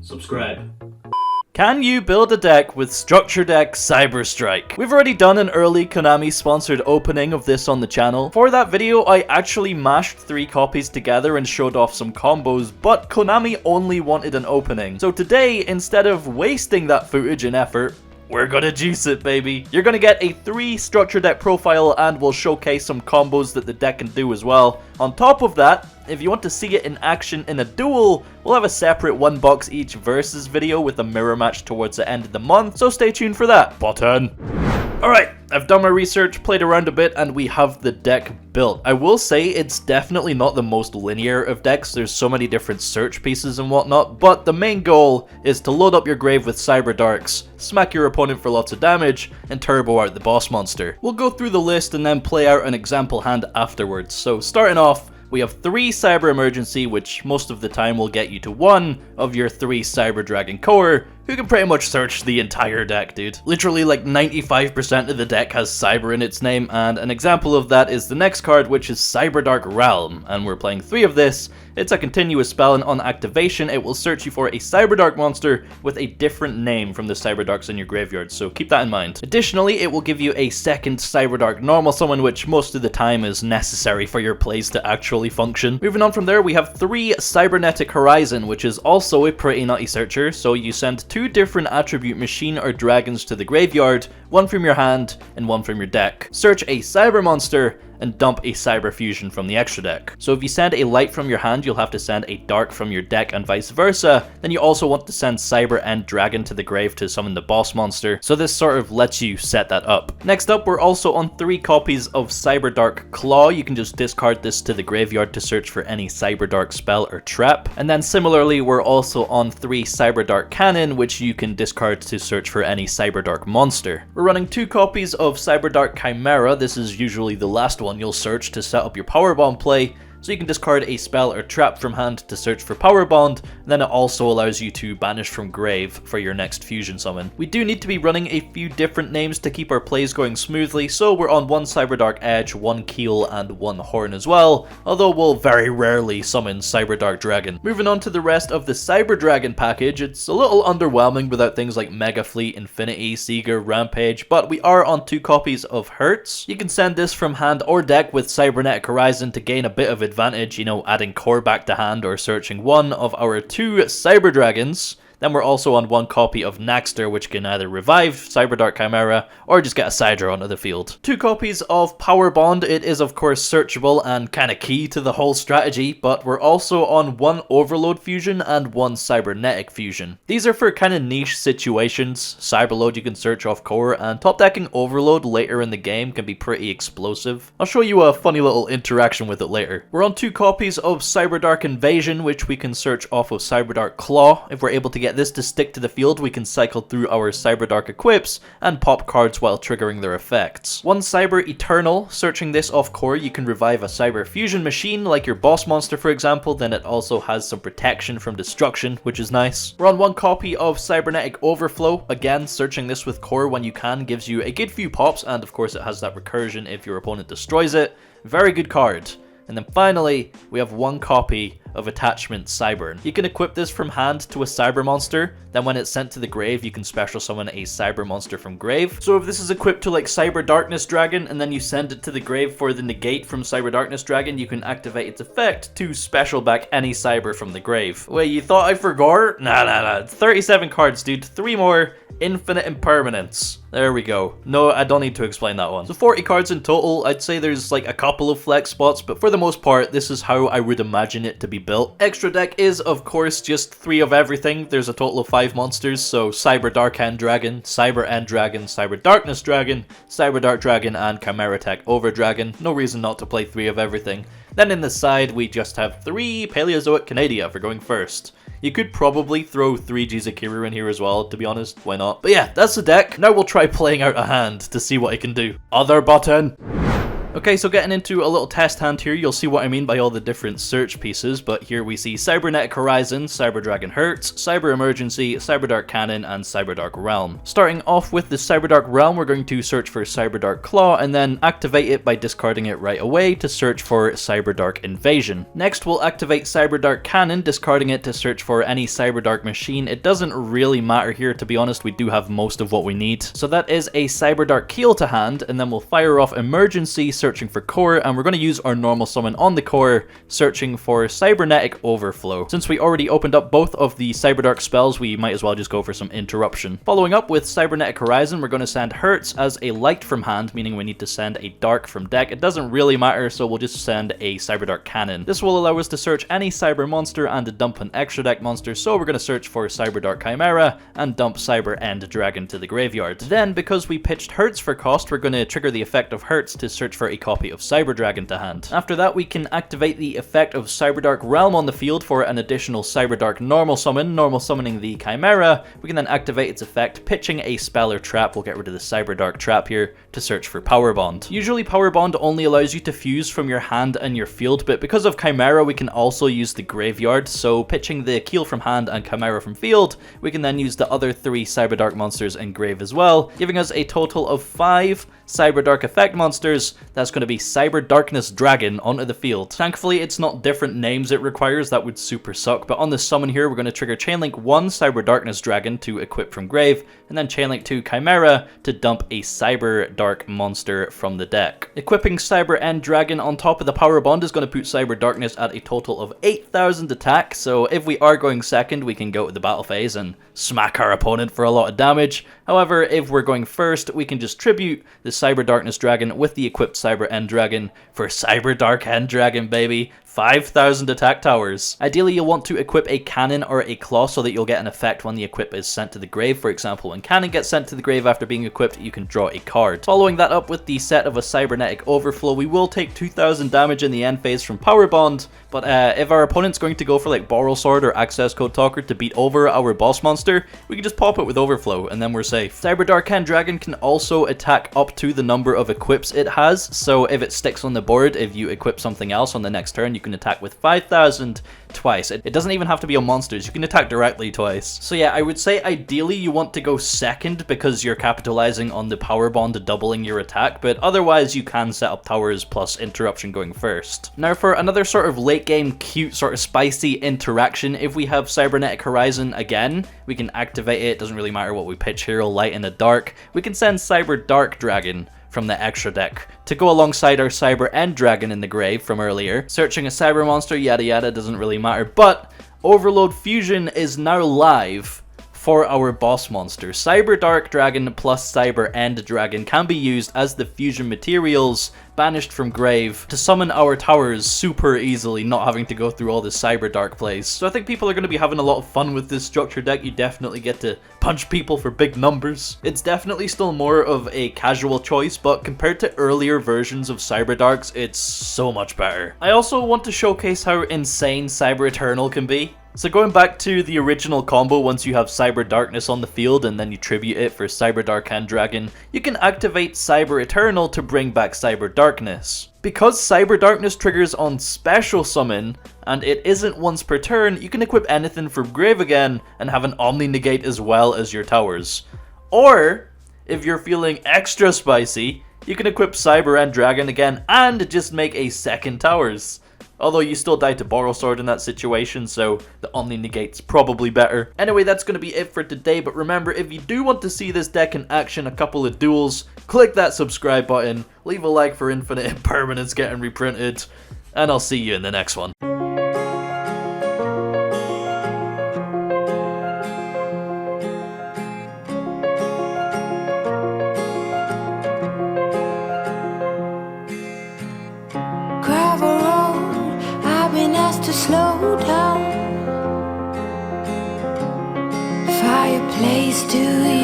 Subscribe. Can you build a deck with Structure Deck Cyberstrike? We've already done an early Konami-sponsored opening of this on the channel. For that video, I actually mashed 3 copies together and showed off some combos, but Konami only wanted an opening. So today, instead of wasting that footage and effort, we're gonna juice it, baby. You're gonna get a 3 structure deck profile and we'll showcase some combos that the deck can do as well. On top of that, if you want to see it in action in a duel, we'll have a separate 1 box each versus video with a mirror match towards the end of the month, so stay tuned for that. Button. Alright, I've done my research, played around a bit, and we have the deck built. I will say it's definitely not the most linear of decks, there's so many different search pieces and whatnot, but the main goal is to load up your grave with CyberDarks, smack your opponent for lots of damage, and turbo out the boss monster. We'll go through the list and then play out an example hand afterwards. So starting off, we have 3 Cyber Emergency, which most of the time will get you to 1 of your 3 Cyber Dragon Core, who can pretty much search the entire deck, dude. Literally like 95% of the deck has Cyber in its name, and an example of that is the next card, which is CyberDark Realm, and we're playing 3 of this. It's a continuous spell, and on activation, it will search you for a CyberDark monster with a different name from the CyberDarks in your graveyard, so keep that in mind. Additionally, it will give you a second CyberDark normal summon, which most of the time is necessary for your plays to actually function. Moving on from there, we have 3 Cybernetic Horizon, which is also a pretty nutty searcher, so you send 2 different attribute machine or dragons to the graveyard, 1 from your hand and 1 from your deck. Search a cyber monster and dump a cyber fusion from the extra deck. So if you send a light from your hand, you'll have to send a dark from your deck and vice versa. Then you also want to send Cyber End Dragon to the grave to summon the boss monster. So this sort of lets you set that up. Next up, we're also on 3 copies of CyberDark Claw. You can just discard this to the graveyard to search for any CyberDark spell or trap. And then similarly, we're also on 3 CyberDark Cannon, which you can discard to search for any CyberDark monster. We're running 2 copies of CyberDark Chimera. This is usually the last one you'll search to set up your power bomb play, so you can discard a spell or trap from hand to search for power bond, and then it also allows you to banish from grave for your next fusion summon. We do need to be running a few different names to keep our plays going smoothly, so we're on 1 CyberDark Edge, 1 Keel, and 1 Horn as well, although we'll very rarely summon CyberDark Dragon. Moving on to the rest of the Cyber Dragon package, it's a little underwhelming without things like Mega Fleet, Infinity, Seeger, Rampage, but we are on 2 copies of Herz. You can send this from hand or deck with Cybernetic Horizon to gain a bit of advantage, you know, adding core back to hand or searching 1 of our 2 Cyber Dragons. Then we're also on 1 copy of Nachster, which can either revive CyberDark Chimera or just get a side draw onto the field. 2 copies of Power Bond. It is of course searchable and kinda key to the whole strategy, but we're also on 1 Overload Fusion and 1 Cybernetic Fusion. These are for kinda niche situations. Cyberload you can search off core, and top decking Overload later in the game can be pretty explosive. I'll show you a funny little interaction with it later. We're on 2 copies of CyberDark Invasion, which we can search off of CyberDark Claw. If we're able to get this to stick to the field, we can cycle through our CyberDark equips and pop cards while triggering their effects. 1 Cyber Eternal, searching this off core, you can revive a Cyber Fusion machine like your boss monster for example, then it also has some protection from destruction, which is nice. We're on 1 copy of Cybernetic Overflow, again searching this with core when you can gives you a good few pops, and of course it has that recursion if your opponent destroys it. Very good card. And then finally, we have 1 copy of Attachment Cybern. You can equip this from hand to a cyber monster, then when it's sent to the grave, you can special summon a cyber monster from grave. So if this is equipped to like Cyberdarkness Dragon, and then you send it to the grave for the negate from CyberDarkness Dragon, you can activate its effect to special back any cyber from the grave. Wait, you thought I forgot? Nah. 37 cards, dude. 3 more. Infinite Impermanence. There we go. No, I don't need to explain that one. So 40 cards in total. I'd say there's like a couple of flex spots, but for the most part, this is how I would imagine it to be built. Extra deck is, of course, just 3 of everything. There's a total of 5 monsters, so CyberDark End Dragon, Cyber End Dragon, CyberDarkness Dragon, CyberDark Dragon, and Chimera Tech Over Dragon. No reason not to play 3 of everything. Then in the side, we just have 3 Paleozoic Canadia for going first. You could probably throw 3 Jizukiru in here as well, to be honest, why not? But yeah, that's the deck. Now we'll try playing out a hand to see what it can do. Other button. Okay, so getting into a little test hand here, you'll see what I mean by all the different search pieces, but here we see Cybernetic Horizon, CyberDragon Herz, Cyber Emergency, CyberDark Cannon, and CyberDark Realm. Starting off with the CyberDark Realm, we're going to search for CyberDark Claw, and then activate it by discarding it right away to search for CyberDark Invasion. Next, we'll activate CyberDark Cannon, discarding it to search for any CyberDark machine. It doesn't really matter here, to be honest, we do have most of what we need. So that is a CyberDark Keel to hand, and then we'll fire off Emergency, searching for core, and we're going to use our normal summon on the core, searching for Cybernetic Overflow. Since we already opened up both of the CyberDark spells, we might as well just go for some interruption. Following up with Cybernetic Horizon, we're going to send Herz as a light from hand, meaning we need to send a dark from deck. It doesn't really matter, so we'll just send a CyberDark Cannon. This will allow us to search any cyber monster and to dump an extra deck monster, so we're going to search for CyberDark Chimera and dump Cyber End Dragon to the graveyard. Then, because we pitched Herz for cost, we're going to trigger the effect of Herz to search for a copy of Cyber Dragon to hand. After that, we can activate the effect of CyberDark Realm on the field for an additional CyberDark normal summoning the Chimera. We can then activate its effect, pitching a spell or trap. We'll get rid of the CyberDark trap here to search for Power Bond. Usually Power Bond only allows you to fuse from your hand and your field, but because of Chimera, we can also use the graveyard. So pitching the Keel from hand and Chimera from field, we can then use the other 3 CyberDark monsters in grave as well, giving us a total of 5 CyberDark effect monsters. That's going to be CyberDarkness Dragon onto the field. Thankfully, it's not different names it requires, that would super suck, but on this summon here, we're going to trigger Chainlink 1 CyberDarkness Dragon to equip from grave, and then Chainlink 2 Chimera to dump a CyberDark monster from the deck. Equipping Cyber End Dragon on top of the Power Bond is going to put CyberDarkness at a total of 8,000 attack, so if we are going second, we can go to the battle phase and smack our opponent for a lot of damage. However, if we're going first, we can just tribute the CyberDarkness Dragon with the equipped Cyber End Dragon for CyberDark End Dragon, baby. 5,000 attack towers. Ideally, you'll want to equip a cannon or a claw so that you'll get an effect when the equip is sent to the grave. For example, when cannon gets sent to the grave after being equipped, you can draw a card. Following that up with the set of a Cybernetic Overflow, we will take 2,000 damage in the end phase from Power Bond, but if our opponent's going to go for like Borrow Sword or Access Code Talker to beat over our boss monster, we can just pop it with Overflow and then we're safe. CyberDark End Dragon can also attack up to the number of equips it has, so if it sticks on the board, if you equip something else on the next turn, you can attack with 5,000 twice. It doesn't even have to be on monsters, you can attack directly twice. So yeah, I would say ideally you want to go second because you're capitalizing on the Power Bond doubling your attack, but otherwise you can set up towers plus interruption going first. Now for another sort of late game cute sort of spicy interaction, if we have Cybernetic Horizon again, we can activate it. It doesn't really matter what we pitch here, light in the dark. We can send CyberDark Dragon from the extra deck to go alongside our Cyber End Dragon in the grave from earlier. Searching a cyber monster, yada yada, doesn't really matter, but Overload Fusion is now live for our boss monster. CyberDark Dragon plus Cyber End Dragon can be used as the fusion materials banished from grave to summon our towers super easily, not having to go through all the CyberDark plays. So I think people are going to be having a lot of fun with this structure deck. You definitely get to punch people for big numbers. It's definitely still more of a casual choice, but compared to earlier versions of CyberDarks, it's so much better. I also want to showcase how insane Cyber Eternal can be. So going back to the original combo, once you have CyberDarkness on the field and then you tribute it for CyberDark End Dragon, you can activate Cyber Eternal to bring back CyberDarkness. Because CyberDarkness triggers on special summon, and it isn't once per turn, you can equip anything from grave again and have an Omni Negate as well as your towers. Or, if you're feeling extra spicy, you can equip Cyber End Dragon again and just make a second towers. Although you still die to Borrow Sword in that situation, so the Omni Negate's probably better. Anyway, that's going to be it for today, but remember, if you do want to see this deck in action, a couple of duels, click that subscribe button, leave a like for Infinite Impermanence getting reprinted, and I'll see you in the next one. To slow down, fireplace, do you